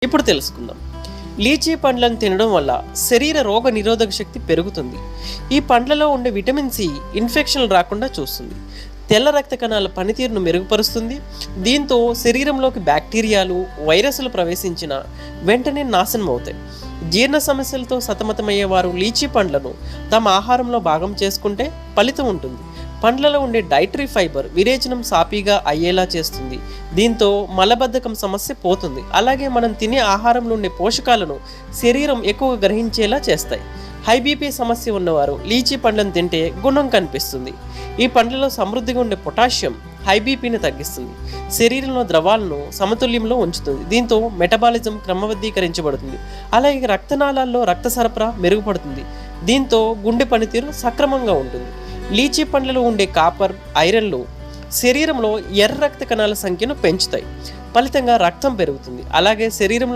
ఇప్పుడు తెలుసుకుందాం. లీచీ పండ్లను తినడం వల్ల శరీర రోగ నిరోధక శక్తి పెరుగుతుంది. ఈ పండ్లలో ఉండే విటమిన్ సి ఇన్ఫెక్షన్లు రాకుండా చూస్తుంది. తెల్ల రక్త కణాల పనితీరును మెరుగుపరుస్తుంది. దీంతో శరీరంలోకి బ్యాక్టీరియాలు, వైరస్లు ప్రవేశించిన వెంటనే నాశనం అవుతాయి. జీర్ణ సమస్యలతో సతమతమయ్యేవారు లీచీ పండ్లను తమ ఆహారంలో భాగం చేసుకుంటే ఫలితం ఉంటుంది. పండ్లలో ఉండే డైటరీ ఫైబర్ విరేచనం సాఫీగా అయ్యేలా చేస్తుంది. దీంతో మలబద్ధకం సమస్య పోతుంది. అలాగే మనం తినే ఆహారంలో ఉండే పోషకాలను శరీరం ఎక్కువగా గ్రహించేలా చేస్తాయి. హై బీపీ సమస్య ఉన్నవారు లీచీ పండ్లను తింటే గుణం కనిపిస్తుంది. ఈ పండ్లలో సమృద్ధిగా ఉండే పొటాషియం హై బీపీని తగ్గిస్తుంది. శరీరంలో ద్రవాలను సమతుల్యంలో ఉంచుతుంది. దీంతో మెటబాలిజం క్రమబద్ధీకరించబడుతుంది. అలాగే రక్తనాళాల్లో రక్త సరఫరా మెరుగుపడుతుంది. దీంతో గుండె పనితీరు సక్రమంగా ఉంటుంది. లీచీ పండ్లలో ఉండే కాపర్, ఐరన్లు శరీరంలో ఎర్ర రక్త కణాల సంఖ్యను పెంచుతాయి. ఫలితంగా రక్తం పెరుగుతుంది. అలాగే శరీరంలో